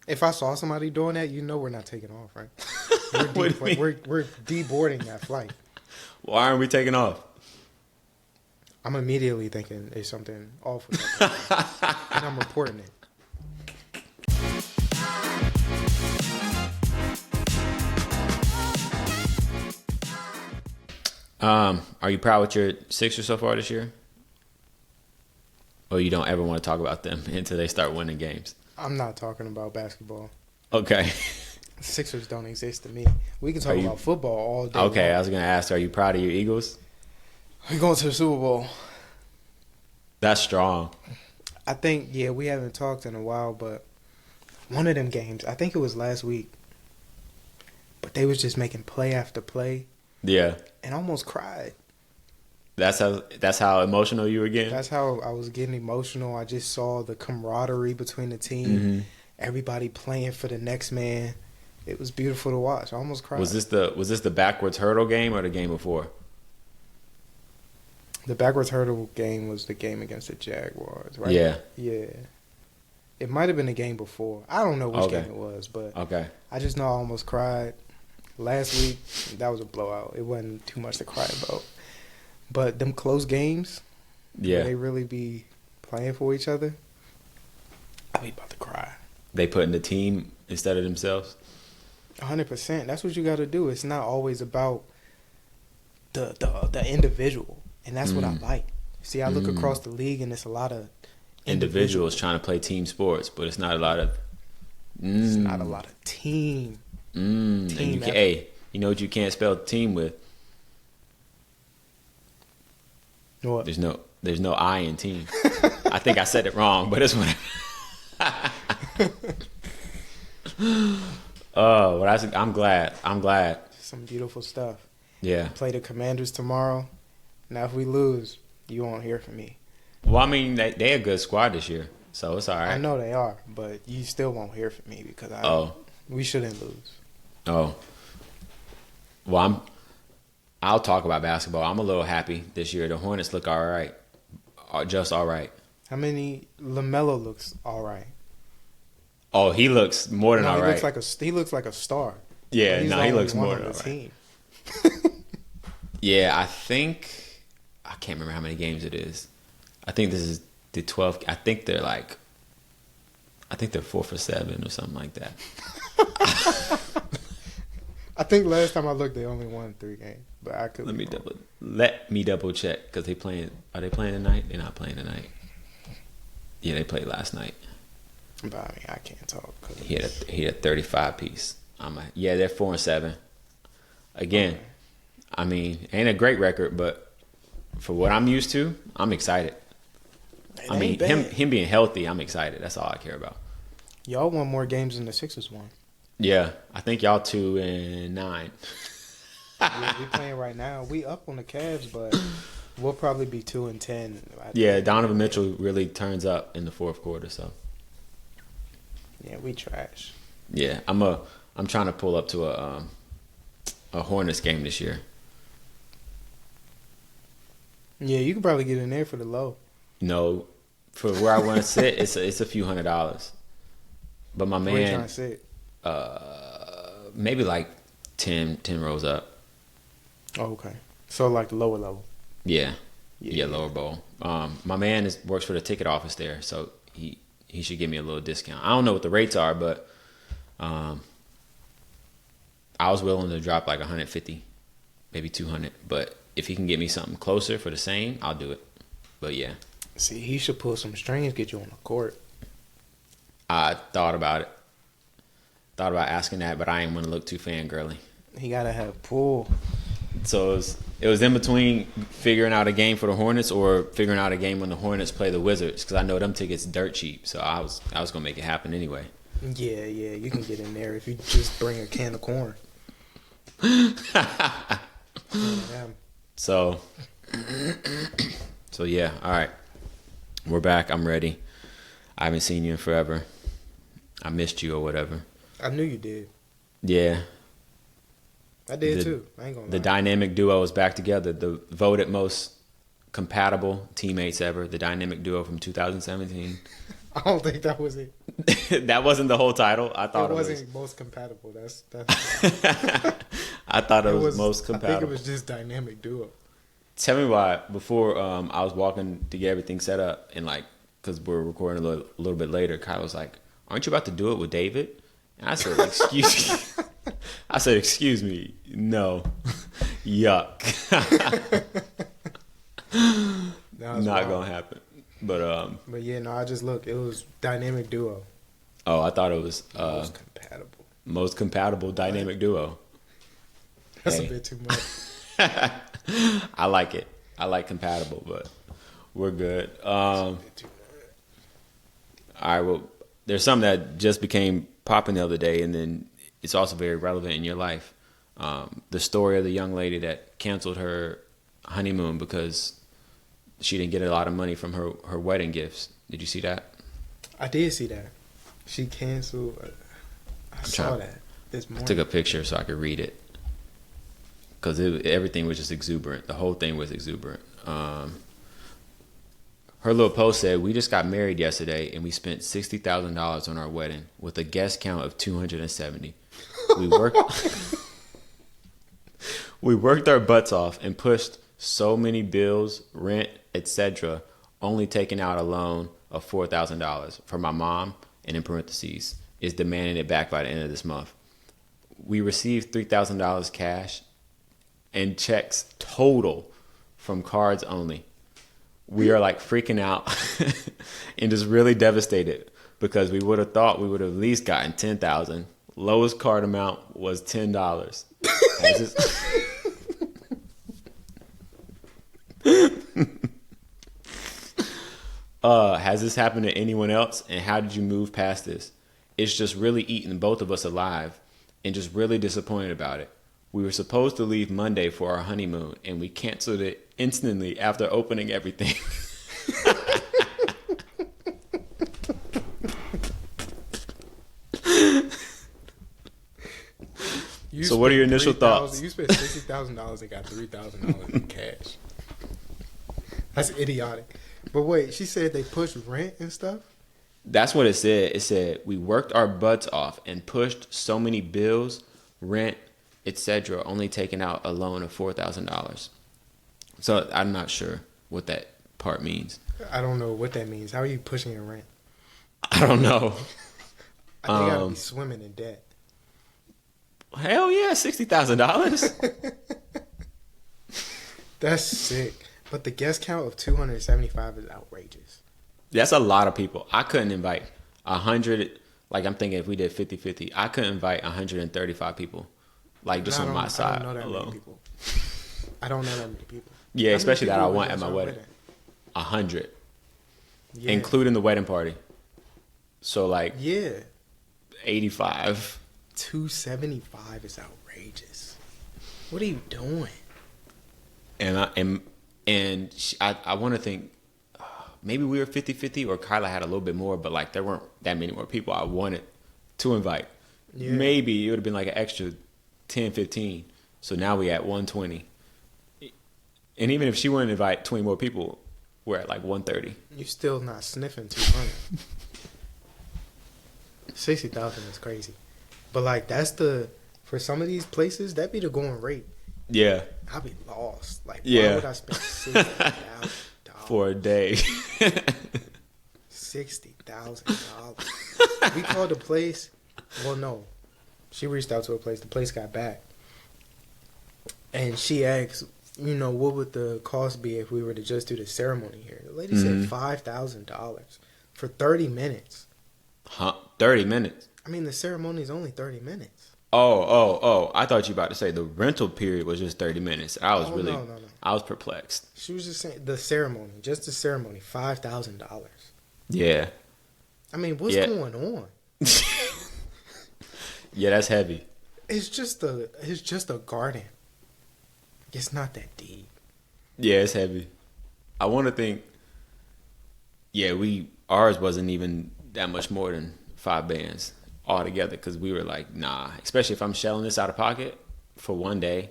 If I saw somebody doing that, we're not taking off, right? What do you mean? We're deboarding that flight. Why aren't we taking off? I'm immediately thinking there's something off with that, and I'm reporting it. Are you proud with your Sixers so far this year? Or you don't ever want to talk about them until they start winning games? I'm not talking about basketball. Okay. Sixers don't exist to me. We can Are talk you- about football all day. Okay, I long. was going to ask, are you proud of your Eagles? We're going to the Super Bowl. That's strong. I think, we haven't talked in a while, but one of them games, I think it was last week, but they was just making play after play Yeah. and I almost cried. That's how emotional you were getting? That's how I was getting emotional. I just saw the camaraderie between the team, Mm-hmm. everybody playing for the next man. It was beautiful to watch. I almost cried. Was this the backwards hurdle game or the game before? The backwards hurdle game was the game against the Jaguars, right? Yeah. Yeah. It might have been the game before. I don't know which Okay. game it was, but Okay. I just know I almost cried. Last week, that was a blowout. It wasn't too much to cry about. But them close games, where Yeah. they really be playing for each other, I be about to cry. They put in the team instead of themselves? 100%. That's what you got to do. It's not always about the individual, and that's what I like. See, I look across the league, and it's a lot of Individuals trying to play team sports, but it's not a lot of... It's not a lot of team. And you effort. hey, you know what you can't spell team with? What? There's no I in team. I think I said it wrong, but it's what. Oh, well, I'm glad. I'm glad. Some beautiful stuff. Yeah. Play the Commanders tomorrow. Now, if we lose, you won't hear from me. Well, I mean, they a good squad this year, so it's all right. I know they are, but you still won't hear from me because we shouldn't lose. Oh. Well, I'll talk about basketball. I'm a little happy this year. The Hornets look all right, just all right. How many LaMelo looks all right? Oh, he looks more than No, all he right. he looks like a star. Yeah, But he's no, the he only looks one more on than the all right. team. Yeah, I can't remember how many games it is. I think this is the 12th. I think they're 4 for 7 or something like that. I think last time I looked, they only won 3 games, but I could. Let be me double check because are they playing tonight? They're not playing tonight. Yeah, they played last night. wrong. But I mean, I can't talk. He had a 35 piece. They're 4 and 7. Again, Okay. I mean, ain't a great record, but for what I'm used to, I'm excited. It I mean, ain't bad. him being healthy, I'm excited. That's all I care about. Y'all won more games than the Sixers won. Yeah, I think y'all 2-9. Yeah, we playing right now. We up on the Cavs, but we'll probably be 2-10. Yeah, Donovan Mitchell really turns up in the fourth quarter. So Yeah, we trash. yeah, I'm trying to pull up to a Hornets game this year. Yeah, you can probably get in there for the low. No, for where I want to sit, it's a few $100s. But my Where you trying man, to sit? maybe like 10 rows up. Oh, okay. So like the lower level. Yeah, lower bowl. My man works for the ticket office there, so he should give me a little discount. I don't know what the rates are, but I was willing to drop like 150, maybe 200. But if he can get me something closer for the same, I'll do it. But yeah, See, he should pull some strings, get you on the court. I thought about it. Thought about asking that, but I ain't want to look too fangirly. He gotta have pull. So it was in between figuring out a game for the Hornets or figuring out a game when the Hornets play the Wizards, because I know them tickets dirt cheap. So I was gonna make it happen anyway. Yeah, you can get in there if you just bring a can of corn. Yeah. So yeah, all right. We're back. I'm ready. I haven't seen you in forever. I missed you or whatever. I knew you did. Yeah. I did too. I ain't gonna The lie. dynamic duo is back together. The voted most compatible teammates ever. The dynamic duo from 2017 I don't think that was it. That wasn't the whole title. I thought it wasn't most compatible. That's I thought it was most compatible. I think it was just dynamic duo. Tell me why. Before I was walking to get everything set up, and like, because we're recording a little bit later, Kyle was like, "Aren't you about to do it with David?" And I said, "Excuse me." I said, "Excuse me, no, yuck." Not gonna happen. But yeah, no, I just looked. It was dynamic duo. Oh, I thought it was most compatible. Most compatible dynamic duo. That's a bit too much. I like it. I like compatible, but we're good. All right. Well, there's something that just became popping the other day, and then it's also very relevant in your life. The story of the young lady that canceled her honeymoon because she didn't get a lot of money from her wedding gifts. Did you see that? I did see that. She canceled. I saw that this morning. I took a picture so I could read it. Because everything was just exuberant. The whole thing was exuberant. Her little post said, "We just got married yesterday and we spent $60,000 on our wedding with a guest count of 270. We worked our butts off and pushed so many bills, rent, etc., only taking out a loan of $4,000 for my mom, and in parentheses, is demanding it back by the end of this month. We received $3,000 cash and checks total from cards only. We are like freaking out and just really devastated because we would have thought we would have at least gotten $10,000. Lowest card amount was $10. Has this happened to anyone else? And how did you move past this? It's just really eating both of us alive and just really disappointed about it. We were supposed to leave Monday for our honeymoon, and we canceled it instantly after opening everything." So what are your initial thoughts? You spent $60,000 and got $3,000 in cash. That's idiotic. But wait, she said they pushed rent and stuff? That's what it said. It said, "We worked our butts off and pushed so many bills, rent, etc., only taking out a loan of $4,000. So I'm not sure what that part means. I don't know what that means. How are you pushing your rent? I don't know. I think I gotta be swimming in debt. Hell yeah, $60,000. That's sick. But the guest count of 275 is outrageous. That's a lot of people. I couldn't invite 100. Like, I'm thinking if we did 50-50, I couldn't invite 135 people. Like, just on my side alone. I don't know that many people. Yeah, especially that I want at my wedding. 100. Yeah. Including the wedding party. So, like, yeah, 85. 275 is outrageous. What are you doing? And I want to think maybe we were 50-50 or Kyla had a little bit more, but like there weren't that many more people I wanted to invite. Yeah. Maybe it would have been like an extra 10-15. So now we at 120. And even if she wouldn't invite 20 more people, we're at like 130. You're still not sniffing 200. 60,000 is crazy. But like for some of these places, that'd be the going rate. Yeah. I'd be lost. Like, yeah. Why would I spend $60,000 for a day? $60,000. We called the place. Well, no. She reached out to a place. The place got back. And she asked, what would the cost be if we were to just do the ceremony here? The lady said $5,000 for 30 minutes. Huh? 30 minutes? I mean, the ceremony is only 30 minutes. Oh. I thought you were about to say the rental period was just 30 minutes. I was No. I was perplexed. She was just saying the ceremony, just the ceremony, $5,000. Yeah. I mean, what's going on? Yeah, that's heavy. It's just a garden. It's not that deep. Yeah, it's heavy. I want to think. Yeah, ours wasn't even that much more than 5 bands altogether because we were like, nah. Especially if I'm shelling this out of pocket for one day,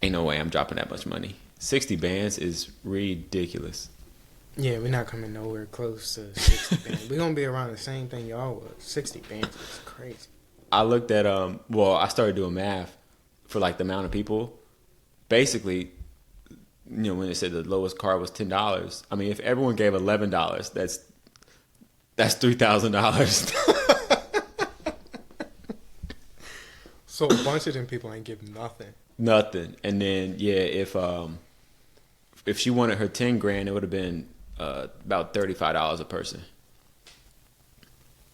ain't no way I'm dropping that much money. 60 bands is ridiculous. Yeah, we're not coming nowhere close to 60 bands. We're gonna be around the same thing y'all was. 60 bands is crazy. I looked at well, I started doing math for like the amount of people. Basically, when it said the lowest card was $10, I mean, if everyone gave $11, that's $3,000. So a bunch of them people ain't giving nothing. Nothing. And then if she wanted her 10 grand, it would have been about $35 a person.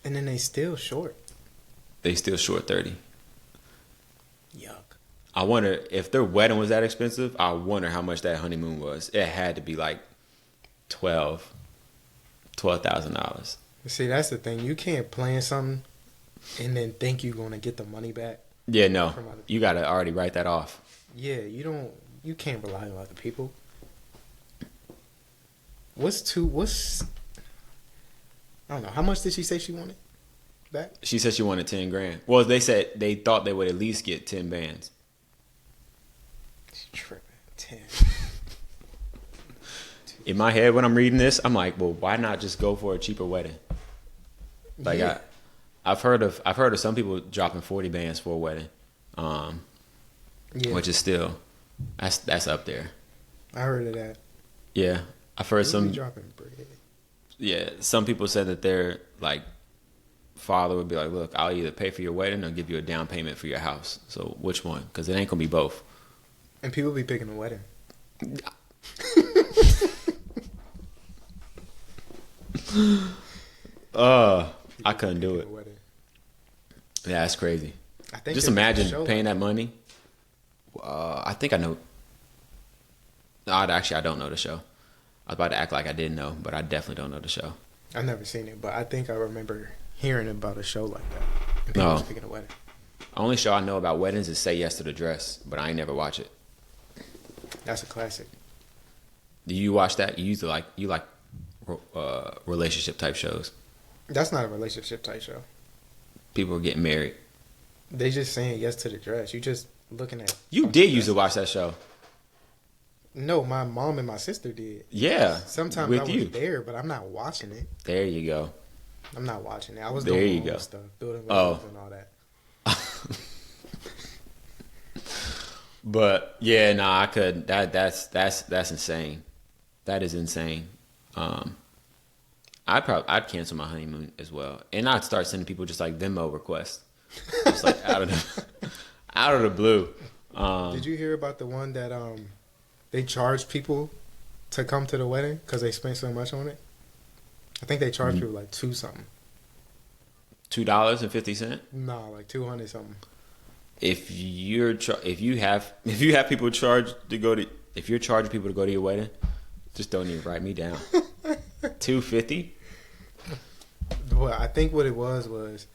And then they still short. They still short 30. Yuck. I wonder if their wedding was that expensive. I wonder how much that honeymoon was. It had to be like $12,000. See, that's the thing. You can't plan something and then think you're gonna get the money back. Yeah, no. You gotta already write that off. Yeah, you can't rely on other people. I don't know. How much did she say she wanted back? She said she wanted 10 grand. Well, they said they thought they would at least get 10 bands. She's tripping. 10. In my head, when I'm reading this, I'm like, well, why not just go for a cheaper wedding? Like, yeah. I've heard of some people dropping 40 bands for a wedding, which is still that's up there. I heard of that. Yeah, I've heard some dropping bread. Yeah, some people said that their like father would be like, look, I'll either pay for your wedding or give you a down payment for your house. So which one? Because it ain't gonna be both. And people be picking the wedding. I couldn't do it. Yeah, that's crazy. I think just imagine paying that money. I think I know. No, actually, I don't know the show. I was about to act like I didn't know, but I definitely don't know the show. I've never seen it, but I think I remember hearing about a show like that. And people was picking a wedding. The only show I know about weddings is Say Yes to the Dress, but I ain't never watch it. That's a classic. Do you watch that? You like relationship type shows? That's not a relationship type show. People are getting married. They just saying yes to the dress. You just looking at. You did used to watch that show. No, my mom and my sister did. Yeah. Sometimes I was there, but I'm not watching it. There you go. I'm not watching it. I was doing my own stuff, building levels and all that. But yeah, I could. That's insane. That is insane. I'd cancel my honeymoon as well, and I'd start sending people just like Venmo requests, just like out of the blue. Did you hear about the one that they charged people to come to the wedding because they spent so much on it? I think they charged people like $2 $2.50. No, like 200 something. If you have people charged to go to, if you're charging people to go to your wedding, just don't even write me down. $2.50. Well, I think what it was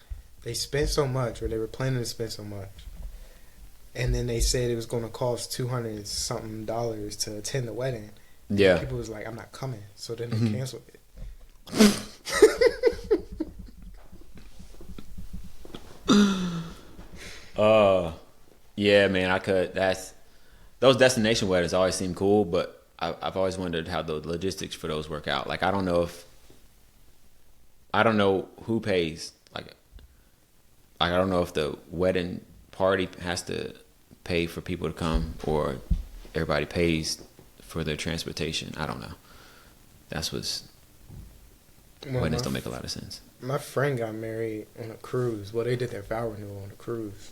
they spent so much, or they were planning to spend so much, and then they said it was going to cost $200 something to attend the wedding. Yeah, and people was like, "I'm not coming," so then they canceled it. Yeah, man, I could. Those destination weddings always seem cool, but I've always wondered how the logistics for those work out. Like, I don't know who pays. Like I don't know if the wedding party has to pay for people to come, or everybody pays for their transportation. I don't know. Weddings don't make a lot of sense. My friend got married on a cruise. Well, they did their vow renewal on a cruise.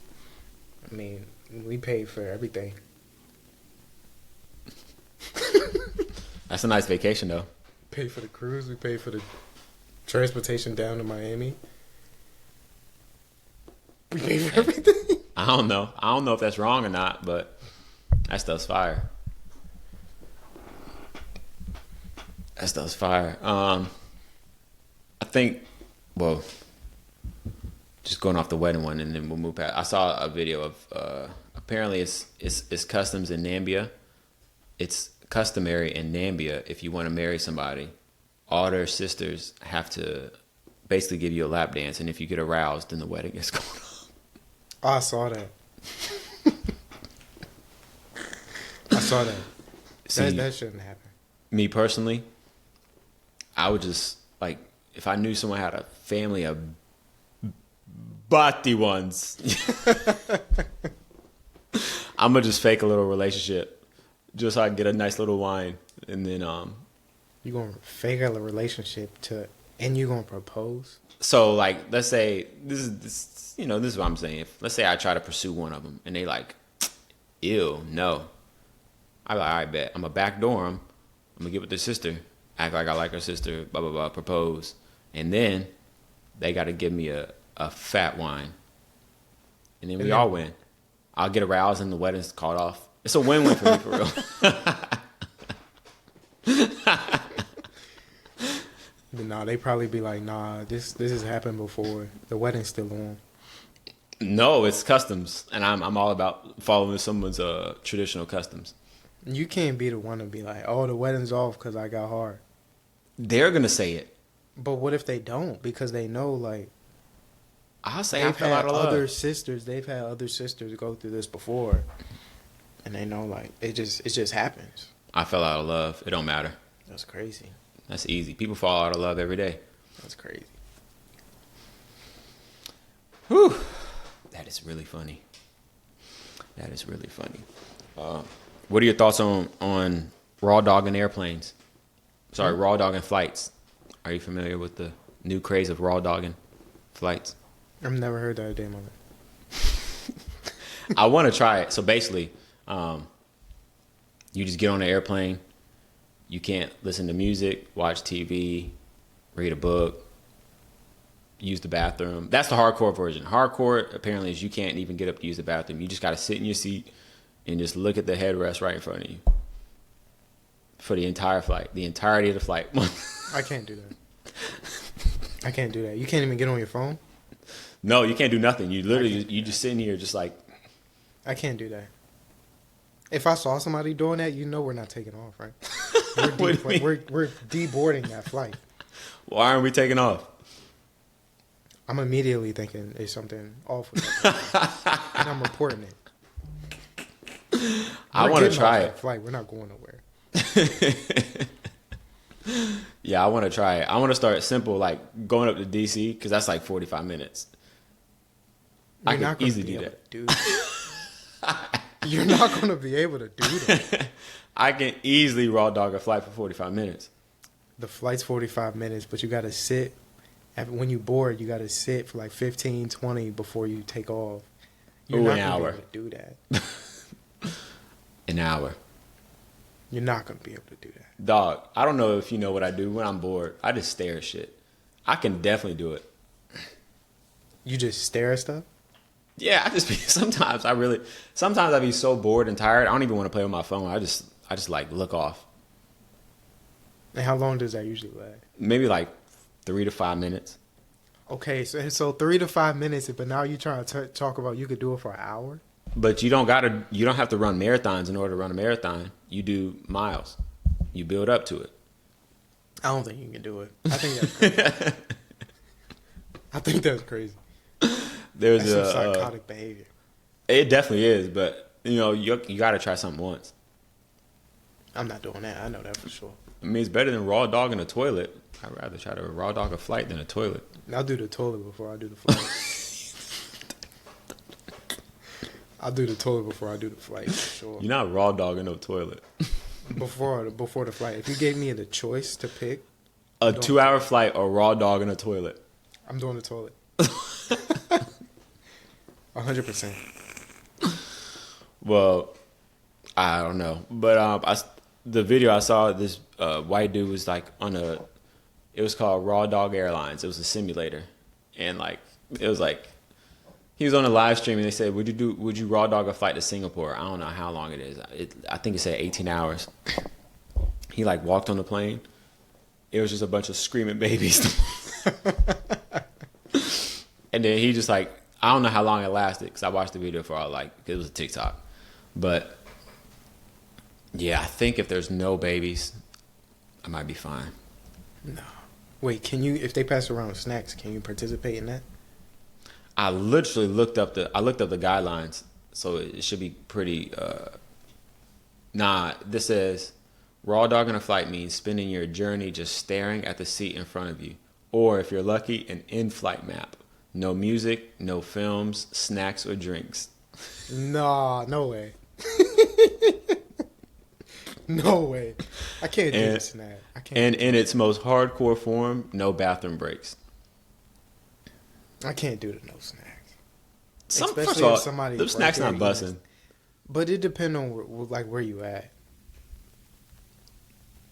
I mean, we paid for everything. That's a nice vacation, though. Paid for the cruise. We paid for the transportation down to Miami. We paid for everything. I don't know if that's wrong or not, but that stuff's fire. That stuff's fire. I think, well, just going off the wedding one, and then we'll move past. I saw a video of apparently it's customs in Nambia. It's customary in Nambia, if you want to marry somebody, all their sisters have to basically give you a lap dance, and if you get aroused, then the wedding is going on. Oh, I saw that. I saw that. See, that shouldn't happen. Me personally, I would just like if I knew someone had a family of bati ones, I'm gonna just fake a little relationship just so I can get a nice little wine, and then You gonna fake a relationship and you gonna propose? So like, let's say this is what I'm saying. Let's say I try to pursue one of them, and they like, ew, no. I be like, all right, bet. I'm gonna backdoor them. I'm gonna get with their sister, act like I like her sister, blah blah blah, propose, and then they got to give me a fat wine, and then we all win. I'll get aroused, and the wedding's called off. It's a win-win for me, for real. No, they probably be like, nah, this has happened before. The wedding's still on. No, it's customs, and I'm all about following someone's traditional customs. You can't be the one to be like, oh, the wedding's off because I got hard. They're gonna say it, but what if they don't? Because they know, like, I'll say I fell out of love. They've had other sisters go through this before, and they know, like, it just happens. I fell out of love. It don't matter. That's crazy. That's easy. People fall out of love every day. That's crazy. Whew. That is really funny. That is really funny. What are your thoughts on raw dogging airplanes? Sorry, raw dogging flights. Are you familiar with the new craze of raw dogging flights? I've never heard that a day in my life. I want to try it. So basically, you just get on an airplane. You can't listen to music, watch TV, read a book, use the bathroom. That's the hardcore version. Hardcore, apparently, is you can't even get up to use the bathroom. You just got to sit in your seat and just look at the headrest right in front of you for the entire flight, the entirety of the flight. I can't do that. I can't do that. You can't even get on your phone? No, you can't do nothing. You literally, you just sitting here just like. I can't do that. If I saw somebody doing that, you know we're not taking off, right? We're deboarding that flight. Why aren't we taking off? I'm immediately thinking there's something off with that, and I'm reporting it. I want to try it. Flight, we're not going nowhere. Yeah, I want to try it. I want to start simple, like going up to DC, because that's like 45 minutes. I can easily do that. You're not going to be able to do that. I can easily raw dog a flight for 45 minutes. The flight's 45 minutes, but you got to sit. When you board, you got to sit for like 15, 20 before you take off. You're not going to be able to do that. An hour. You're not going to be able to do that. Dog, I don't know if you know what I do when I'm bored. I just stare at shit. I can definitely do it. You just stare at stuff? Yeah, I just be sometimes I be so bored and tired. I don't even want to play with my phone. I just like look off. And how long does that usually last? Maybe like 3 to 5 minutes. Okay, so 3 to 5 minutes, but now you're trying to talk about you could do it for an hour? But you don't have to run marathons in order to run a marathon. You do miles. You build up to it. I don't think you can do it. I think that's crazy. I think that's crazy. That's some psychotic behavior. It definitely is, but you got to try something once. I'm not doing that. I know that for sure. I mean, it's better than raw dog in a toilet. I'd rather try to raw dog a flight than a toilet. I'll do the toilet before I do the flight. I'll do the toilet before I do the flight, for sure. You're not raw dogging no toilet. Before the flight. If you gave me the choice to pick. A 2-hour flight or raw dog in a toilet. I'm doing the toilet. 100%. Well, I don't know. But the video I saw, this white dude was like it was called Raw Dog Airlines. It was a simulator. And like, it was like, he was on a live stream and they said, would you raw dog a flight to Singapore? I don't know how long it is. I think it said 18 hours. He like walked on the plane. It was just a bunch of screaming babies. And then he just like, I don't know how long it lasted because I watched the video for cause it was a TikTok. But yeah, I think if there's no babies, I might be fine. No. Wait, if they pass around snacks, can you participate in that? I literally looked up the guidelines, so it should be pretty. This says Raw dogging a flight means spending your journey just staring at the seat in front of you. Or, if you're lucky, an in-flight map. No music, no films, snacks, or drinks. Nah, no way. No way. I can't do this snack. I can't. And in its most hardcore form, no bathroom breaks. I can't do the no snacks. First Especially of all, if somebody those snacks right there not busting. But it depends on where you at.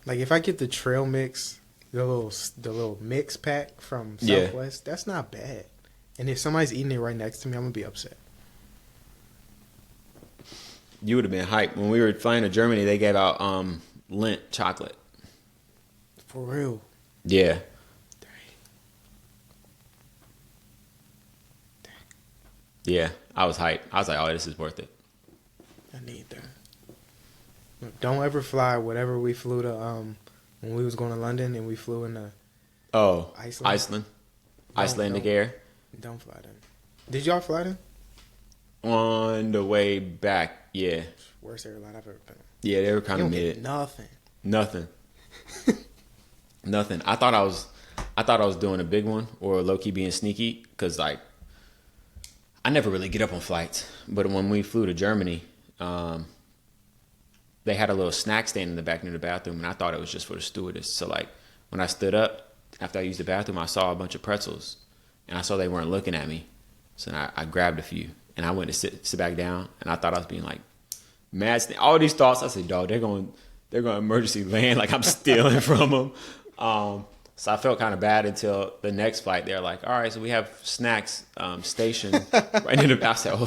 Like if I get the trail mix, the little mix pack from Southwest, that's not bad. And if somebody's eating it right next to me, I'm gonna be upset. You would have been hyped. When we were flying to Germany, they gave out Lindt chocolate. For real. Yeah. Yeah, I was hyped. I was like, oh, this is worth it. I need that. Look, don't ever fly whatever we flew to when we was going to London and we flew into Iceland. Icelandic Air. Don't fly them. Did y'all fly them? On the way back, yeah. Worst airline I've ever been on. Yeah, they were kind of mid. Nothing. Nothing. I thought I was doing a big one or low key being sneaky because like I never really get up on flights. But when we flew to Germany, they had a little snack stand in the back near the bathroom, and I thought it was just for the stewardess. So like when I stood up after I used the bathroom, I saw a bunch of pretzels, and I saw they weren't looking at me. So I grabbed a few, and I went to sit back down, and I thought I was being like mad. All these thoughts, I said, dog, they're going to emergency land like I'm stealing from them. So I felt kind of bad until the next flight. They're like, all right, so we have snacks stationed right in the back. I said, oh,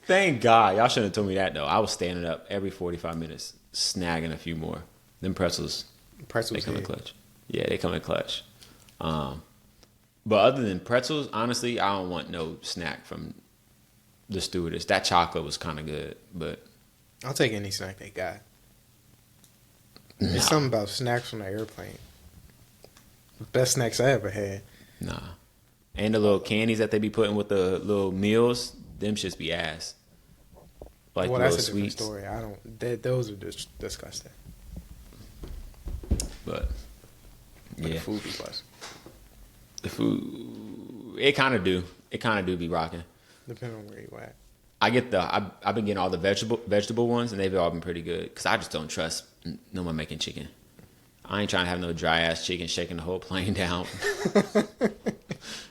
thank God. Y'all shouldn't have told me that, though. I was standing up every 45 minutes, snagging a few more. Them pretzels they come in clutch. Yeah, they come in clutch. But other than pretzels, honestly, I don't want no snack from the stewardess. That chocolate was kind of good, but I'll take any snack they got. There's something about snacks on the airplane. The best snacks I ever had. Nah. And the little candies that they be putting with the little meals, them shits be ass. Like well, that's a different story. Those are just disgusting. But yeah, the food be busting. The food, it kind of do be rocking. Depending on where you at. I've been getting all the vegetable ones, and they've all been pretty good. Because I just don't trust no one making chicken. I ain't trying to have no dry ass chicken shaking the whole plane down.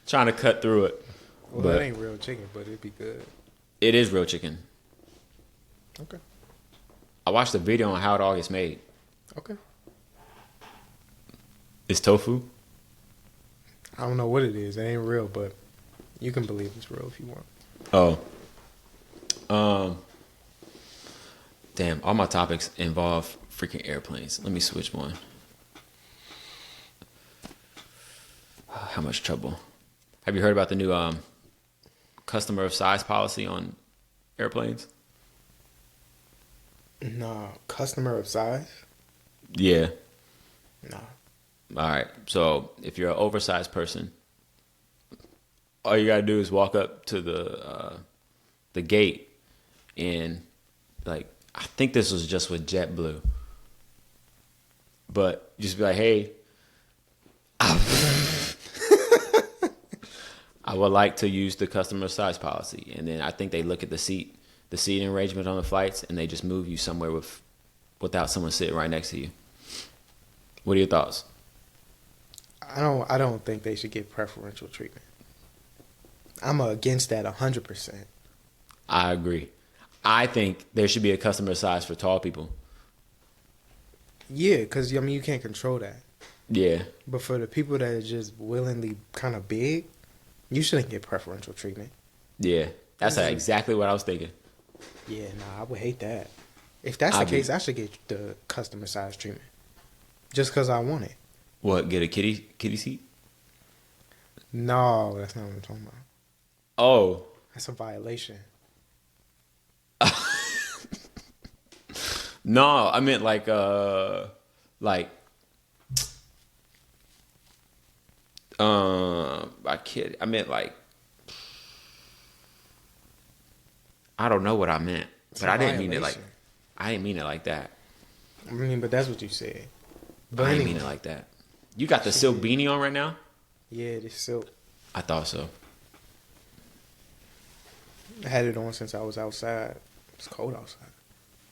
Trying to cut through it. Well, that ain't real chicken, but it'd be good. It is real chicken. Okay. I watched a video on how it all gets made. Okay. It's tofu. I don't know what it is. It ain't real, but you can believe it's real if you want. Oh. Damn, all my topics involve freaking airplanes. Let me switch one. How much trouble. Have you heard about the new customer of size policy on airplanes? No. Customer of size? Yeah. No. All right. So if you're an oversized person, all you gotta do is walk up to the gate, and like I think this was just with JetBlue, but just be like, hey, I would like to use the customer size policy, and then I think they look at the seating arrangement on the flights, and they just move you somewhere without someone sitting right next to you. What are your thoughts? I don't think they should get preferential treatment. I'm against that 100%. I agree. I think there should be a customer size for tall people. Yeah, because you can't control that. Yeah. But for the people that are just willingly kind of big, you shouldn't get preferential treatment. Yeah, that's exactly what I was thinking. Yeah, I would hate that. If that's the case, I should get the customer size treatment. Just because I want it. What, get a kitty seat? No, that's not what I'm talking about. Oh. That's a violation. No, I meant like I meant like I don't know what I meant, but I didn't mean it like that. I mean, but that's what you said. But I ain't anyway, mean it like that. You got the silk beanie on right now? yeah, this silk. I thought so. I had it on since I was outside. It's cold outside.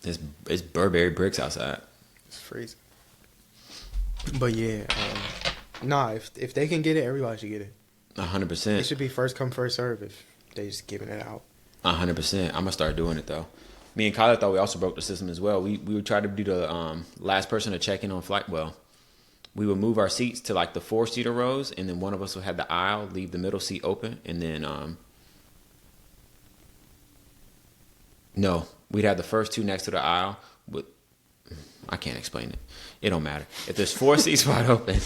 It's Burberry bricks outside. It's freezing. But yeah, nah. If they can get it, everybody should get it. 100%. It should be first come first serve if they just giving it out. 100%. I'm gonna start doing it though. Me and Kyler thought we also broke the system as well. We would try to be the last person to check in on flight. Well, we would move our seats to like the 4-seater rows, and then one of us would have the aisle, leave the middle seat open, and then no, we'd have the first two next to the aisle. With I can't explain it. It don't matter. If there's 4 seats wide open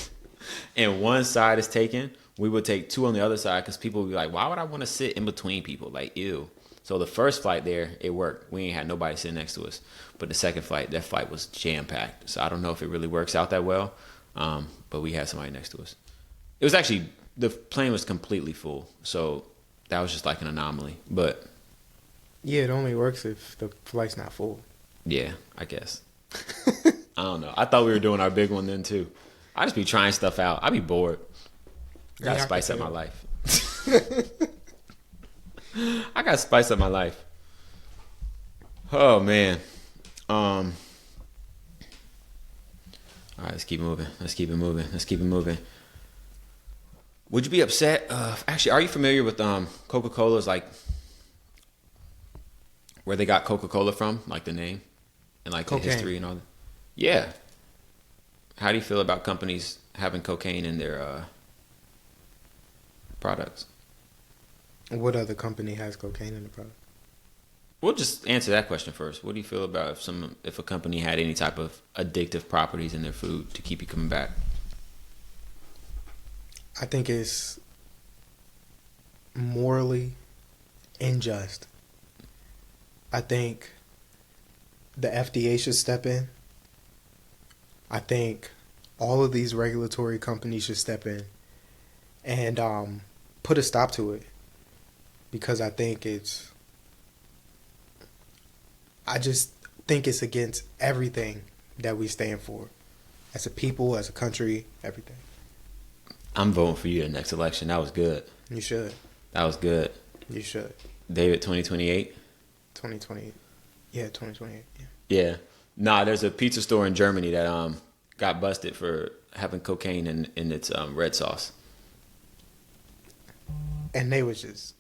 and one side is taken, we would take 2 on the other side because people would be like, "Why would I want to sit in between people? Like, ew." So the first flight there, it worked. We ain't had nobody sitting next to us. But the second flight, that flight was jam-packed. So I don't know if it really works out that well, but we had somebody next to us. It was actually, the plane was completely full. So that was just like an anomaly. But Yeah, it only works if the flight's not full. yeah, I guess. I don't know. I thought we were doing our big one then too. I just be trying stuff out. I be bored. Gotta Yeah, spice up my life. I gotta spice up my life. Oh man. All right, let's keep moving. Let's keep it moving. Would you be upset? Actually, are you familiar with Coca-Cola's like where they got Coca-Cola from, like the name and like Cocaine. the history and all that? Yeah. How do you feel about companies having cocaine in their products? What other company has cocaine in the product? We'll just answer that question first. What do you feel about if a company had any type of addictive properties in their food to keep you coming back? I think it's morally unjust. I think the FDA should step in. I think all of these regulatory companies should step in and put a stop to it. Because I just think it's against everything that we stand for. As a people, as a country, everything. I'm voting for you in the next election. That was good. You should. That was good. You should. David, 2028? 2020. Yeah, 2028. Yeah. Yeah. Nah, there's a pizza store in Germany that got busted for having cocaine in its red sauce. And they was just...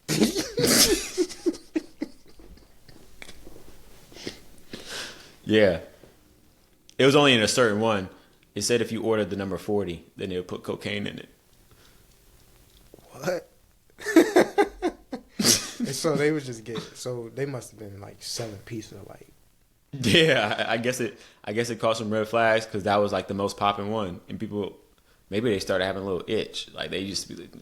Yeah. It was only in a certain one. It said if you ordered the number 40, then they would put cocaine in it. What? And so they was just so they must have been like 7 pieces like. Yeah, I guess it caused some red flags because that was like the most popping one, and people maybe they started having a little itch, like they used to be like,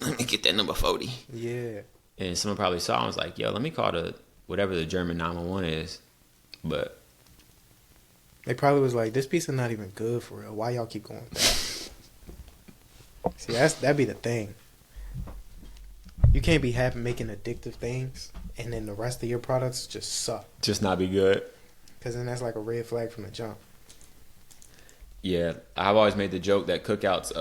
let me get that number 40. Yeah. And someone probably saw and was like, yo, let me call whatever the German 911 is, but They probably was like, this piece is not even good for real. Why y'all keep going with that? See, that'd be the thing. You can't be making addictive things and then the rest of your products just suck. just not be good. Because then that's like a red flag from the jump. Yeah, I've always made the joke that Cookout's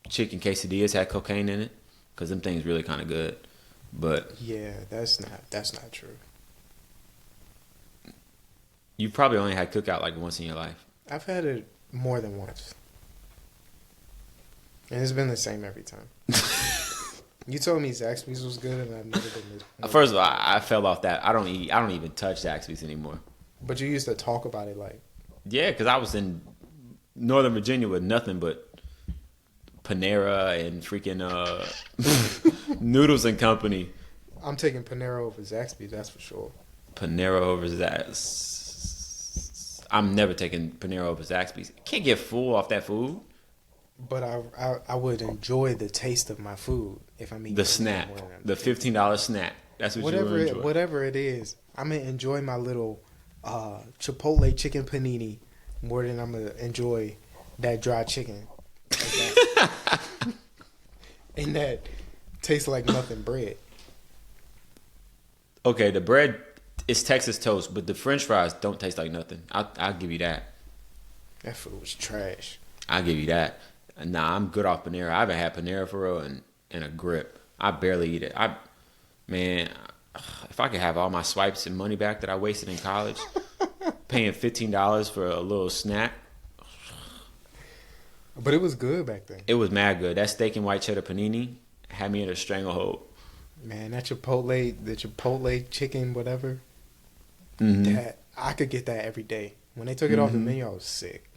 chicken quesadillas had cocaine in it because them things really kind of good. But Yeah, that's not true. you probably only had Cookout like once in your life. I've had it more than once. And it's been the same every time. You told me Zaxby's was good and I've never been this. First of all, I fell off that. I don't even touch Zaxby's anymore. But you used to talk about it like. Yeah, because I was in Northern Virginia with nothing but Panera and freaking Noodles and Company. I'm taking Panera over Zaxby's, that's for sure. Panera over Zaxby's. I'm never taking Panera over Zaxby's. Can't get full off that food. But I would enjoy the taste of my food if I'm eating The snack, the $15 snack. That's what you would enjoy. Whatever it is, I'm gonna enjoy my little Chipotle chicken panini more than I'm gonna enjoy that dry chicken. Like that. And that tastes like nothing bread. Okay, the bread it's Texas toast, but the French fries don't taste like nothing. I'll give you that. That food was trash. I'll give you that. Nah, I'm good off Panera. I haven't had Panera for real in a grip. I barely eat it. Man, if I could have all my swipes and money back that I wasted in college, paying $15 for a little snack. But it was good back then. It was mad good. That steak and white cheddar panini had me in a stranglehold. Man, that Chipotle chicken, whatever. Mm-hmm. That I could get that every day. When they took it off the menu, I was sick.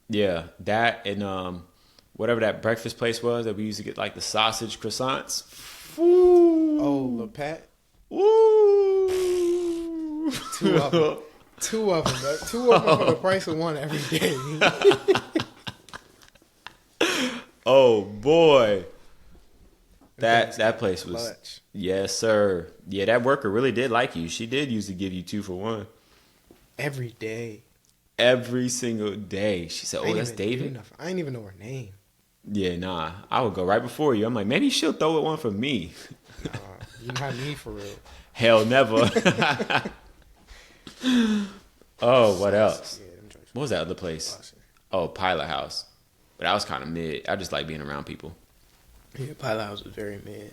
Yeah, that and whatever that breakfast place was that we used to get like the sausage croissants. Woo. Oh, Le Pat. Woo. Two of them. Two of them for the price of one every day. Oh boy, that place was clutch. Yes, sir. Yeah, that worker really did like you. She did used to give you 2 for 1 Every day. every single day. She said, "Oh, that's David." I didn't even know her name. Yeah, nah. I would go right before you. I'm like, maybe she'll throw it one for me. You not me for real. Hell, never. Oh, what else? Yeah, them joints What was that other place? Oh, Pilot House. But that was kind of mid. I just like being around people. Yeah, Pilot House was very mid.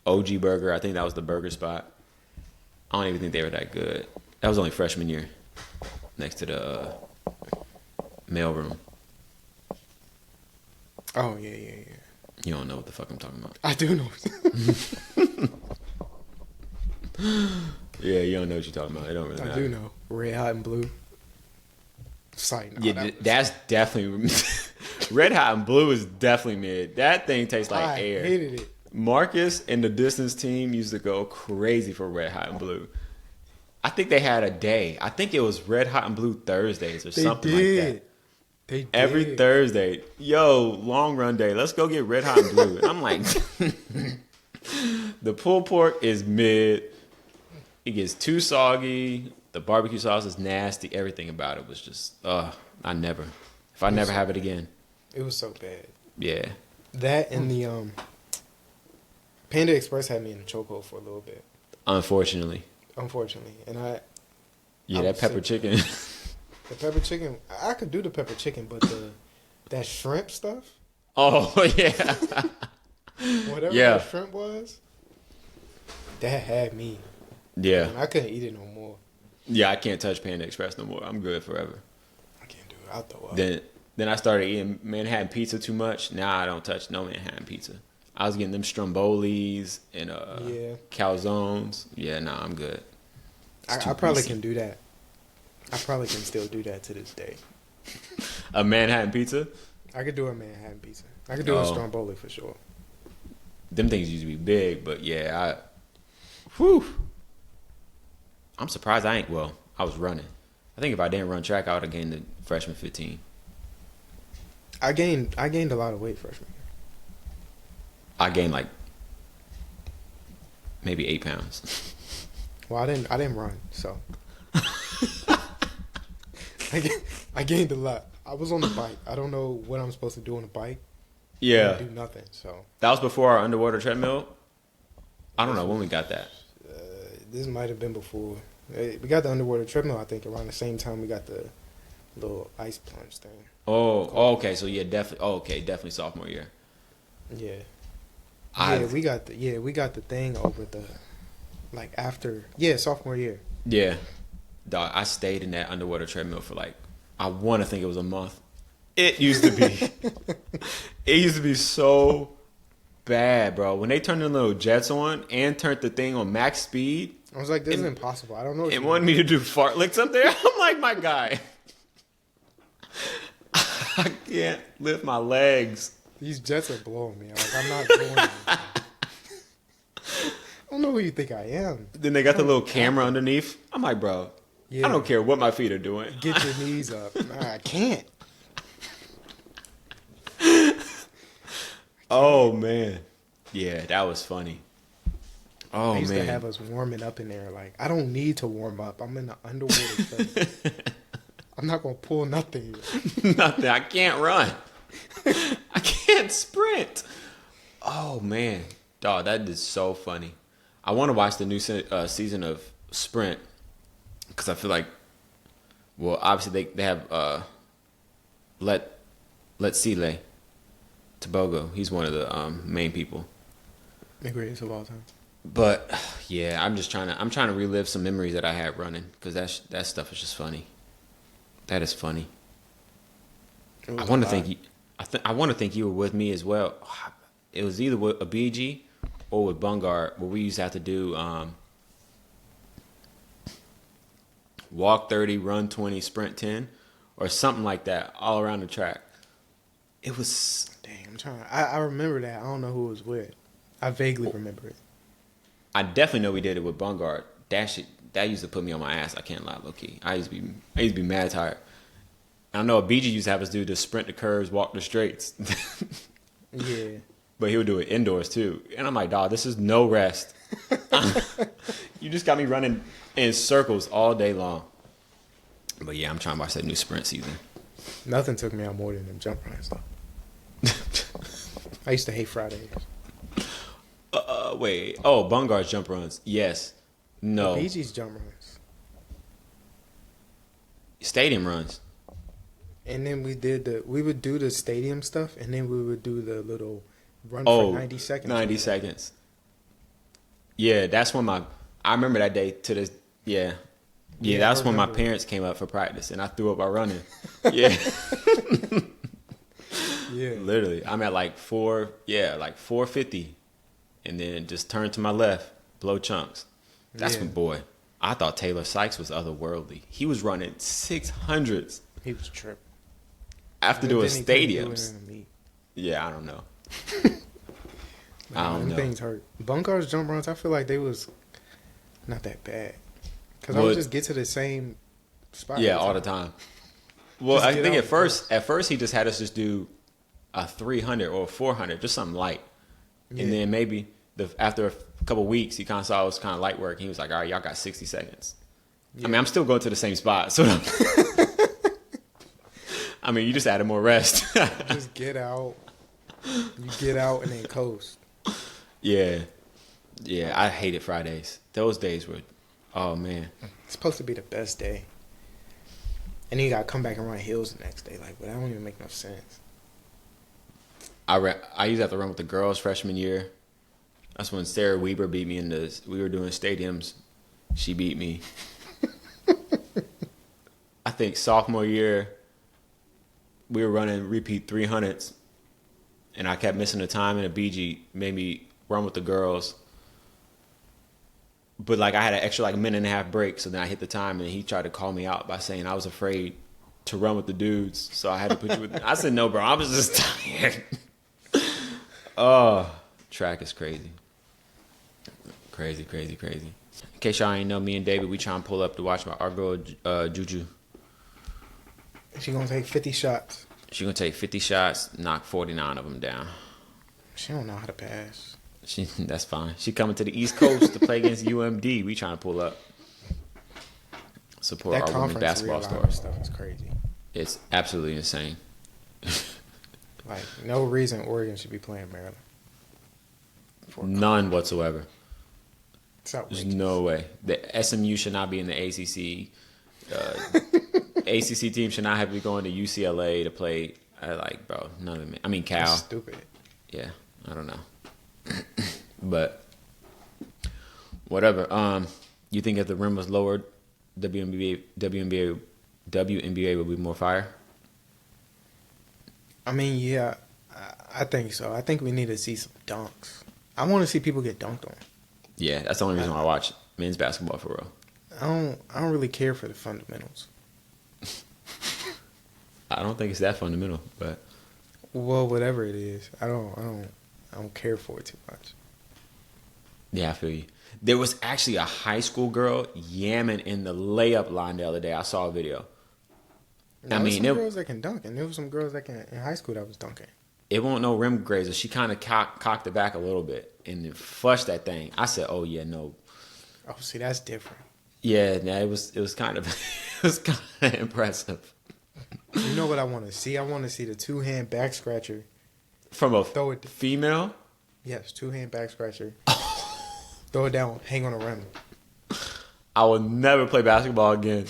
OG Burger, I think that was the burger spot. I don't even think they were that good. That was only freshman year. Next to the mailroom. Oh, yeah. You don't know what the fuck I'm talking about. I do know. Yeah, you don't know what you're talking about. It don't really matter. I do know. Red, Hot, and Blue. Sight. Yeah, that's definitely... Red Hot and Blue is definitely mid. That thing tastes like air. I hated it. Marcus and the distance team used to go crazy for Red Hot and Blue. I think they had a day. I think it was Red Hot and Blue Thursdays or something like that. They did. Every Thursday. Yo, long run day. Let's go get Red Hot and Blue. And I'm like, the pulled pork is mid. It gets too soggy. The barbecue sauce is nasty. Everything about it was just, I never. If I never have it again. It was so bad. Yeah. That and the Panda Express had me in a chokehold for a little bit. Unfortunately. And that was pepper sick. chicken. The pepper chicken, I could do the pepper chicken, but that shrimp stuff, Oh, yeah. whatever Yeah. that shrimp was, that had me. Yeah. And I couldn't eat it no more. Yeah, I can't touch Panda Express no more. I'm good forever. I can't do it. I'll throw up. Then I started eating Manhattan pizza too much. Now I don't touch no Manhattan pizza. I was getting them Strombolis and calzones. Yeah, nah, I'm good. I probably can do that. I probably can still do that to this day. A Manhattan pizza? I could do a Manhattan pizza. I could do a Stromboli for sure. Them things used to be big, but yeah, whew. I'm surprised I was running. I think if I didn't run track, I would have gained the freshman 15. I gained a lot of weight freshman year. I gained like maybe 8 pounds. Well, I didn't run, so I gained a lot. I was on the bike. I don't know what I'm supposed to do on the bike. Yeah. I didn't do nothing. So That was before our underwater treadmill. I don't know when we got that. this might have been before. We got the underwater treadmill, I think, around the same time we got the little ice plunge thing. Oh, okay. So yeah, definitely. Oh, okay, definitely sophomore year. Yeah. I- we got the thing over the after sophomore year. Yeah, dog. I stayed in that underwater treadmill for I want to think it was a month. It used to be. It used to be so bad, bro. When they turned the little jets on and turned the thing on max speed, I was like, this is impossible. I don't know. it wanted me to do fart licks up there. I'm like, my guy, I can't lift my legs. These jets are blowing me. I'm not doing anything. I don't know who you think I am. Then they got the little camera underneath. I'm like, bro, Yeah. I don't care what my feet are doing. Get your knees up. Nah, I can't. Oh man, yeah, that was funny. Oh They used to man, have us warming up in there. I don't need to warm up. I'm in the underwater treadmill. I'm not gonna pull nothing. nothing. I can't run. I can't sprint. Oh man, dog, that is so funny. I want to watch the new season of Sprint because I feel like, well, obviously they have Let Sile Tobogo. He's one of the main people. The greatest of all time. But yeah, I'm trying to relive some memories that I had running because that stuff is just funny. That is funny. I want to think I want to think you were with me as well. It was either with a BG or with Bungard where we used to have to do walk 30, run 20, sprint 10 or something like that all around the track. It was dang. I remember that. I don't know who it was with. I vaguely remember it. I definitely know we did it with Bungard. That used to put me on my ass. I can't lie, low key. I used to be mad tired. I know a BG used to have us do the sprint the curves, walk the straights. Yeah. But he would do it indoors too. And I'm like, dog, this is no rest. You just got me running in circles all day long. But yeah, I'm trying to watch that new sprint season. Nothing took me out more than them jump runs though. I used to hate Fridays. Wait. Oh, Bungard's jump runs. Yes. No. BG's jump runs. Stadium runs. And then we would do the stadium stuff, and then we would do the little run for 90 seconds. 90 seconds. Yeah, that's when I remember that day to this. Yeah, that's when my parents came up for practice, and I threw up our running. Yeah. Yeah. Literally, I'm at like 450, and then just turn to my left, blow chunks. That's when, boy, I thought Taylor Sykes was otherworldly. He was running 600s. He was tripping. After doing stadiums. Yeah, I don't know. I don't know. Things hurt. Bungard's jump runs, I feel like they was not that bad. Because I would just get to the same spot. Yeah, all the time. Well, I think at first he just had us just do a 300 or a 400, just something light. Yeah. And then maybe after a couple weeks, he kind of saw it was kind of light work. And he was like, all right, y'all got 60 seconds. Yeah. I mean, I'm still going to the same spot. So, I mean, you just added more rest. Just get out. You get out and then coast. Yeah. Yeah, I hated Fridays. Those days were, oh, man. It's supposed to be the best day. And then you got to come back and run hills the next day. Like, but that don't even make no sense. I used to have to run with the girls freshman year. That's when Sarah Weber beat me we were doing stadiums. She beat me. I think sophomore year, we were running repeat 300s, and I kept missing the time, and a BG made me run with the girls. But, like, I had an extra, like, minute and a half break, so then I hit the time, and he tried to call me out by saying I was afraid to run with the dudes, so I had to put you with me. I said, no, bro, I was just tired. Oh, track is crazy. Crazy. In case y'all ain't know, me and David, we trying to pull up to watch our girl, Juju. She gonna take 50 shots. She gonna take 50 shots, knock 49 of them down. She don't know how to pass. That's fine. She coming to the East Coast to play against UMD. We trying to pull up. Support our women's basketball stars. Stuff is crazy. It's absolutely insane. Like, no reason Oregon should be playing Maryland. None whatsoever. There's no way. The SMU should not be in the ACC. ACC team should not have to be going to UCLA to play. Bro, none of them. I mean, Cal. That's stupid. Yeah, I don't know. But whatever. You think if the rim was lowered, WNBA would be more fire? I mean, yeah, I think so. I think we need to see some dunks. I want to see people get dunked on. Yeah, that's the only reason why I watch men's basketball for real. I don't really care for the fundamentals. I don't think it's that fundamental, but well, whatever it is, I don't care for it too much. Yeah, I feel you. There was actually a high school girl yamming in the layup line the other day. I saw a video. There was some girls that can dunk, and there was some girls that can in high school that was dunking. It won't no rim grazer. She kind of cocked it back a little bit and then flushed that thing. I said, "Oh yeah, no." Oh, see, that's different. Yeah, it was kind of impressive. You know what I want to see? I want to see the two-hand back scratcher from a female. Yes, two-hand back scratcher. Throw it down, hang on a rim. I will never play basketball again.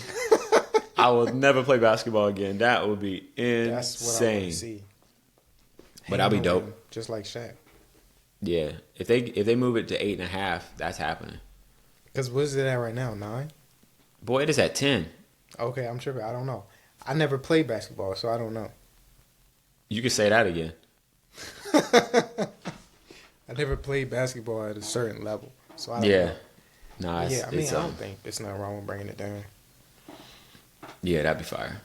I will never play basketball again. That would be insane. That's what I want to see. But that'll be dope. Rim, just like Shaq. Yeah. If they move it to 8.5, that's happening. Because what is it at right now? 9? Boy, it is at 10. Okay, I'm tripping. I don't know. I never played basketball, so I don't know. You can say that again. I never played basketball at a certain level, so I don't know. Nah, I don't think there's nothing wrong with bringing it down. Yeah, that'd be fire.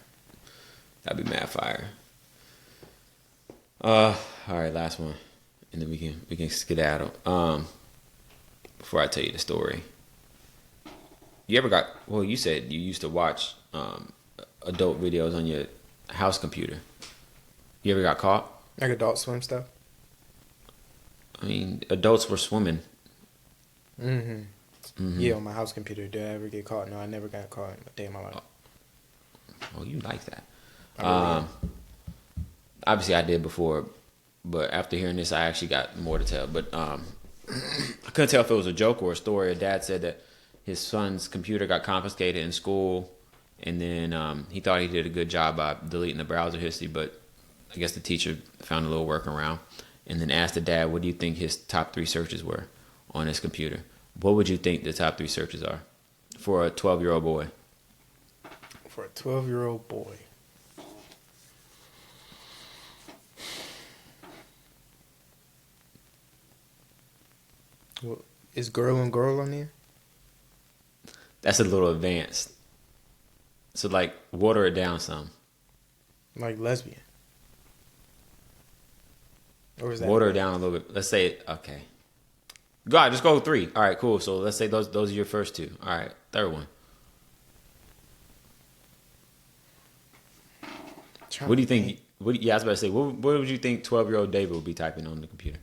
That'd be mad fire. All right, last one, and then we can skedaddle. Before I tell you the story, you ever got? Well, you said you used to watch adult videos on your house computer. You ever got caught? Like Adult Swim stuff? I mean, adults were swimming. Yeah, on my house computer. Did I ever get caught? No, I never got caught in a day of my life. Oh, you like that. Really Obviously, I did before, but after hearing this, I actually got more to tell. But I couldn't tell if it was a joke or a story. A dad said that his son's computer got confiscated in school, and then he thought he did a good job by deleting the browser history, but I guess the teacher found a little workaround, and then asked the dad, what do you think his top 3 searches were on his computer? What would you think the top 3 searches are for a 12-year-old boy? For a 12-year-old boy. Well, is girl and girl on there? That's a little advanced. So, like, water it down some. Like lesbian? Or is that Water it down a little bit. Let's say, okay. Go ahead, just go 3. All right, cool. So let's say those are your first 2. All right, third one. What do you think? I was about to say, what would you think 12-year-old David would be typing on the computer?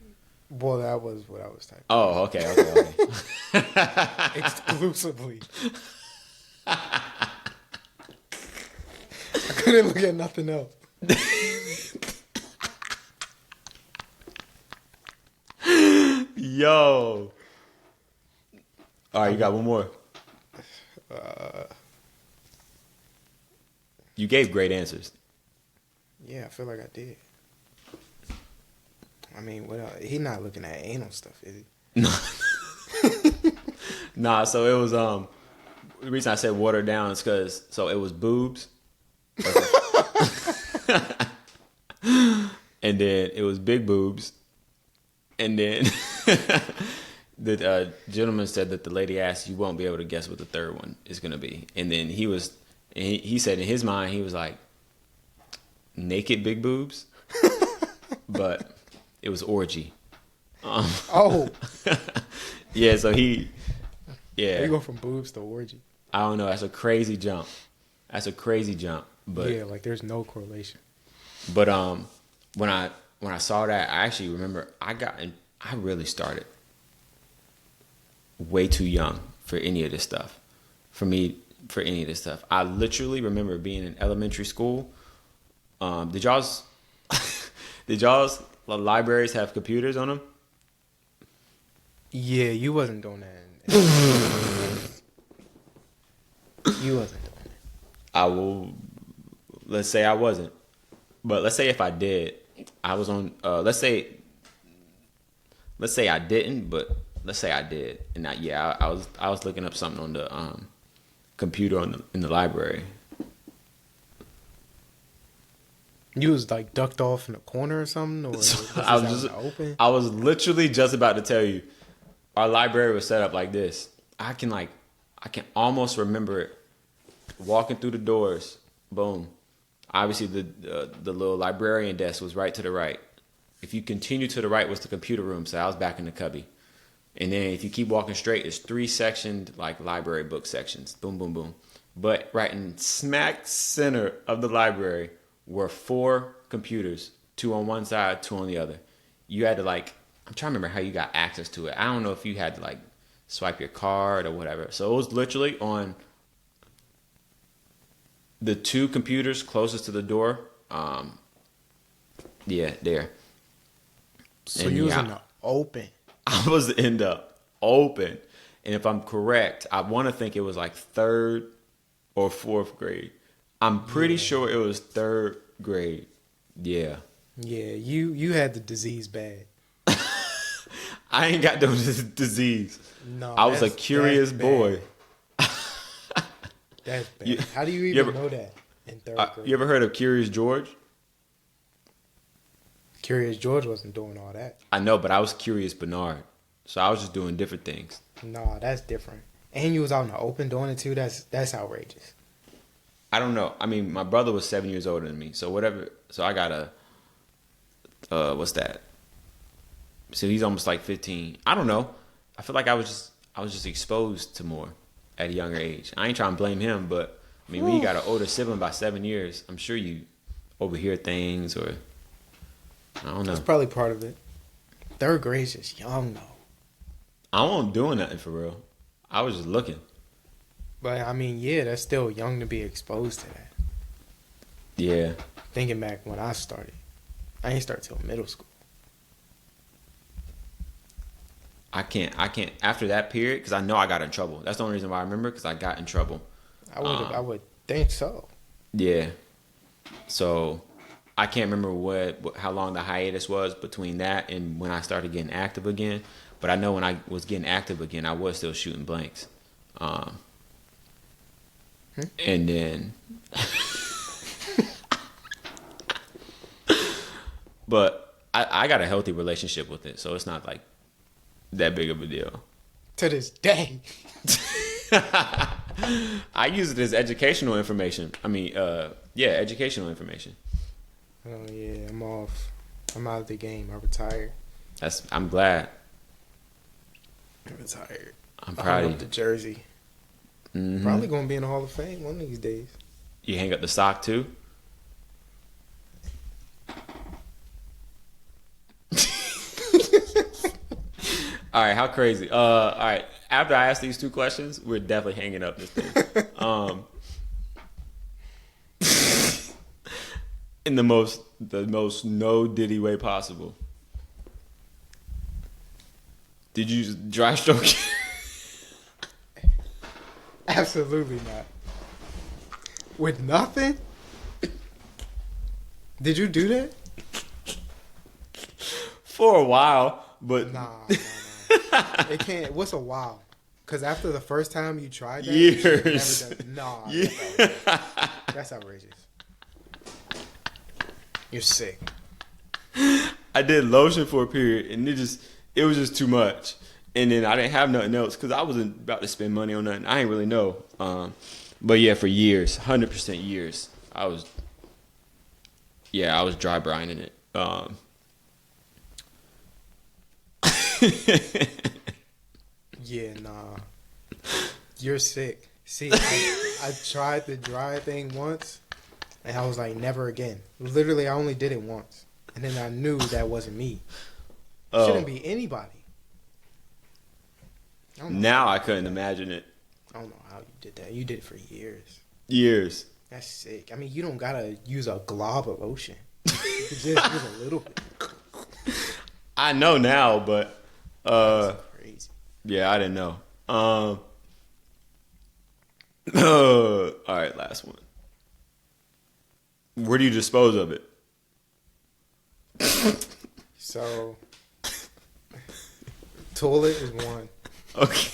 Well, that was what I was typing. Oh, okay. Exclusively. I couldn't look at nothing else. Yo. All right, you got one more. You gave great answers. Yeah, I feel like I did. I mean, what else? He not looking at anal stuff, is he? Nah, so it was the reason I said water down is because it was boobs. And then it was big boobs. And then the gentleman said that the lady asked, you won't be able to guess what the third one is going to be. And then he said in his mind, he was like, naked big boobs. But it was orgy. Oh. Yeah, so you go from boobs to orgy. I don't know. That's a crazy jump. But yeah, like there's no correlation. But when I saw that, I actually remember I really started way too young for any of this stuff. I literally remember being in elementary school. Did y'all's libraries have computers on them? Yeah, you wasn't doing that. You wasn't doing that. Let's say I wasn't. But let's say if I did, I was on, let's say I didn't, but let's say I did. And I was looking up something on the computer in the library. You was like ducked off in a corner or something? Or open? I was literally just about to tell you, our library was set up like this. I can almost remember it. Walking through the doors, boom. Obviously, the little librarian desk was right to the right. If you continue to the right was the computer room, so I was back in the cubby. And then if you keep walking straight, it's 3 sectioned like library book sections. Boom, boom, boom. But right in smack center of the library were 4 computers, 2 on one side, 2 on the other. You had to I'm trying to remember how you got access to it. I don't know if you had to swipe your card or whatever. So it was literally on the 2 computers closest to the door. There. So you was in the open. I was in the open. And if I'm correct, I want to think it was like 3rd or 4th grade. I'm pretty sure it was 3rd grade. Yeah. Yeah, you had the disease bad. I ain't got no disease. No, I was a curious boy. That's bad. How do you even know that in 3rd grade? You ever heard of Curious George? Curious George wasn't doing all that. I know, but I was Curious Bernard. So I was just doing different things. No, that's different. And you was out in the open doing it too. That's outrageous. I don't know. I mean, my brother was 7 years older than me. So whatever. So I got what's that? So he's almost like 15. I don't know. I feel like I was just exposed to more at a younger age. I ain't trying to blame him, but I mean, when you got an older sibling by 7 years, I'm sure you overhear things or I don't know. That's probably part of it. 3rd grade's just young though. I wasn't doing nothing for real. I was just looking. But I mean, yeah, that's still young to be exposed to that. Yeah. Thinking back when I started, I ain't start till middle school. I can't. After that period, because I know I got in trouble. That's the only reason why I remember, because I got in trouble. I would think so. Yeah. So I can't remember how long the hiatus was between that and when I started getting active again. But I know when I was getting active again, I was still shooting blanks. And then, but I got a healthy relationship with it, so it's not like that big of a deal. To this day. I use it as educational information. I mean, educational information. Oh yeah, I'm off. I'm out of the game. I retired. I'm glad. I'm retired. I'm proud of you. The jersey. Mm-hmm. Probably gonna be in the Hall of Fame one of these days. You hang up the sock too? All right, how crazy. All right, after I ask these 2 questions, we're definitely hanging up this thing. In the most no Diddy way possible. Did you dry stroke? Absolutely not. With nothing? Did you do that? For a while, but Nah. It can't. What's a while? Because after the first time you tried that, years. You never done, nah. Yeah. That's outrageous. You're sick. I did lotion for a period, and it was just too much. And then I didn't have nothing else because I wasn't about to spend money on nothing. I didn't really know. But yeah, for years, 100% years, I was dry brining it. Yeah, nah. You're sick. See, I tried the dry thing once, and I was like, never again. Literally, I only did it once. And then I knew that wasn't me. It shouldn't be anybody. Now I couldn't imagine it. I don't know how you did that. You did it for years. Years. That's sick. I mean, you don't gotta use a glob of lotion. You could just use a little bit. I know now, but That's crazy. Yeah, I didn't know. All right, last one. Where do you dispose of it? So, toilet is one. Okay.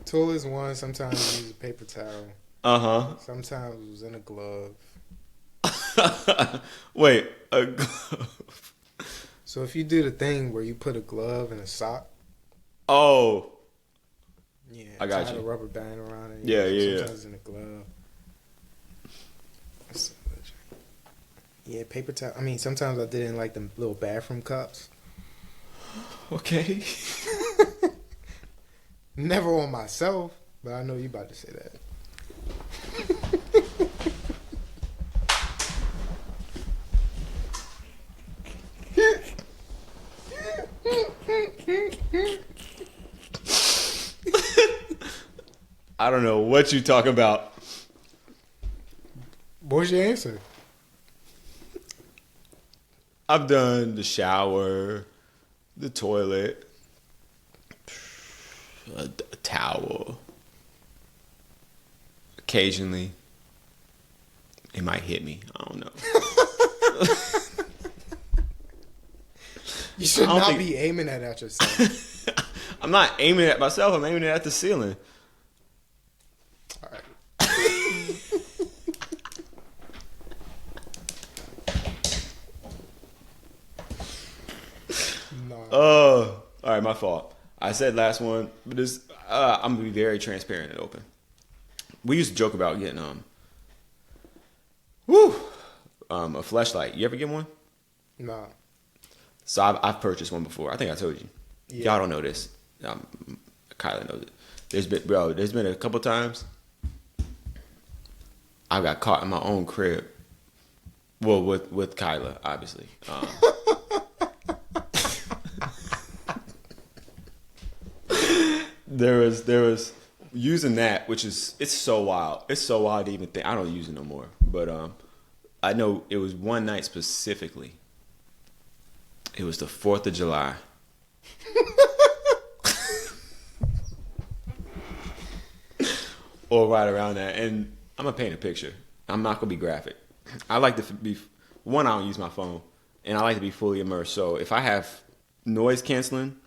Toilet is one. Sometimes you use a paper towel. Uh-huh. Sometimes it was in a glove. Wait, a glove. So if you do the thing where you put a glove and a sock. Oh. Yeah. I got tie you. a rubber band around it. Yeah. Sometimes in a glove. Yeah, paper towel. I mean, sometimes I did it in like the little bathroom cups. Okay. Never on myself, but I know you about to say that. I don't know what you talk about. What's your answer? I've done the shower, the toilet. a towel. Occasionally, it might hit me. I don't know. You should not be aiming that at yourself. I'm not aiming at myself. I'm aiming at the ceiling. All right. All right, my fault. I said last one, but this I'm gonna be very transparent and open. We used to joke about getting a fleshlight. You ever get one? Nah. So I've purchased one before. I think I told you. Yeah. Y'all don't know this. Kyla knows it. There's been a couple times I got caught in my own crib. Well, with Kyla, obviously. There was using that, which is, it's so wild. It's so wild to even think. I don't use it no more. But I know it was one night specifically. It was the 4th of July. Or right around that. And I'm going to paint a picture. I'm not going to be graphic. I like to be, one, I don't use my phone. And I like to be fully immersed. So if I have noise canceling,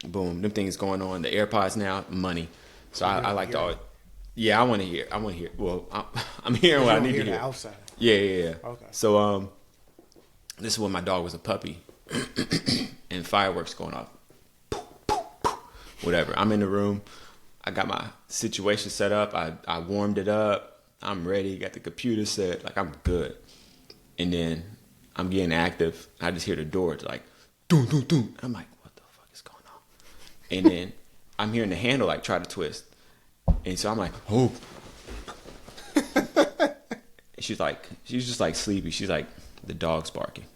boom, them things going on. The AirPods now, money. So I like to, yeah, I want to hear. Well, I'm hearing what I need to hear. Outside. Yeah. Okay. So this is when my dog was a puppy. And fireworks going off. Whatever. I'm in the room. I got my situation set up. I warmed it up. I'm ready. Got the computer set. Like, I'm good. And then I'm getting active. I just hear the door. It's like, doom, doom, doom. I'm like, what the fuck is going on? And then I'm hearing the handle like try to twist. And so I'm like, oh. And she's just like sleepy. She's like, the dog's barking.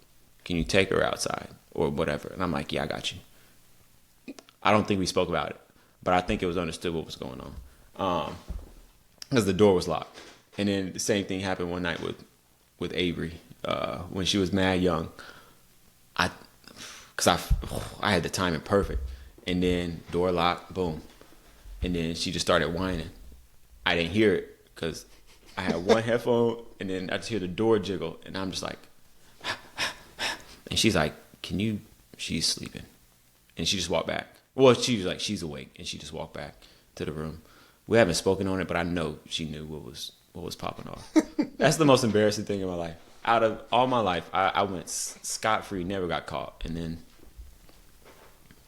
Can you take her outside or whatever? And I'm like, yeah, I got you. I don't think we spoke about it, but I think it was understood what was going on. Because the door was locked. And then the same thing happened one night with Avery when she was mad young. Because I had the timing perfect. And then door locked, boom. And then she just started whining. I didn't hear it because I had one headphone, and then I just hear the door jiggle, and I'm just like, and she's like, she's sleeping. And she just walked back. Well, she was like, she's awake, and she just walked back to the room. We haven't spoken on it, but I know she knew what was popping off. That's the most embarrassing thing in my life. Out of all my life, I went scot-free, never got caught. And then,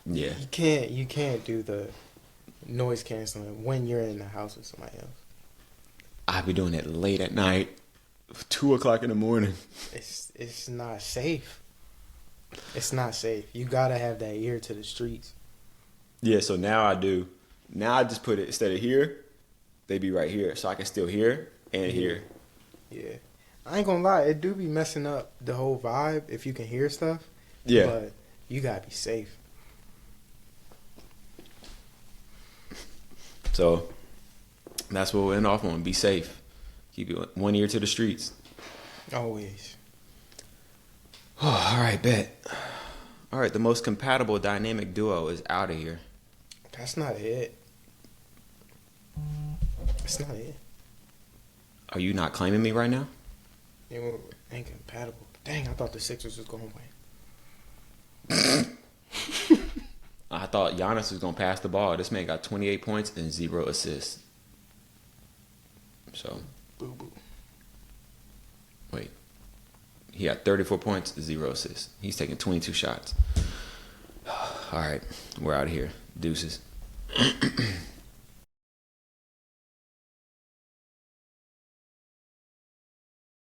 yeah. You can't do the noise canceling when you're in the house with somebody else. I be doing it late at night, 2:00 in the morning. It's not safe. It's not safe. You gotta have that ear to the streets. Yeah, so now I do. Now I just put it, instead of here, they be right here, so I can still hear and hear. Yeah, I ain't gonna lie, it do be messing up the whole vibe if you can hear stuff. Yeah, but you gotta be safe. So that's what we'll end off on. Be safe. Keep it one ear to the streets. Always. Oh, all right, bet. All right, the most compatible dynamic duo is out of here. That's not it. That's not it. Are you not claiming me right now? It ain't compatible. Dang, I thought the Sixers was going to win. I thought Giannis was going to pass the ball. This man got 28 points and 0 assists. So. Boo-boo. Wait. He had 34 points, 0 assists. He's taking 22 shots. All right. We're out of here. Deuces.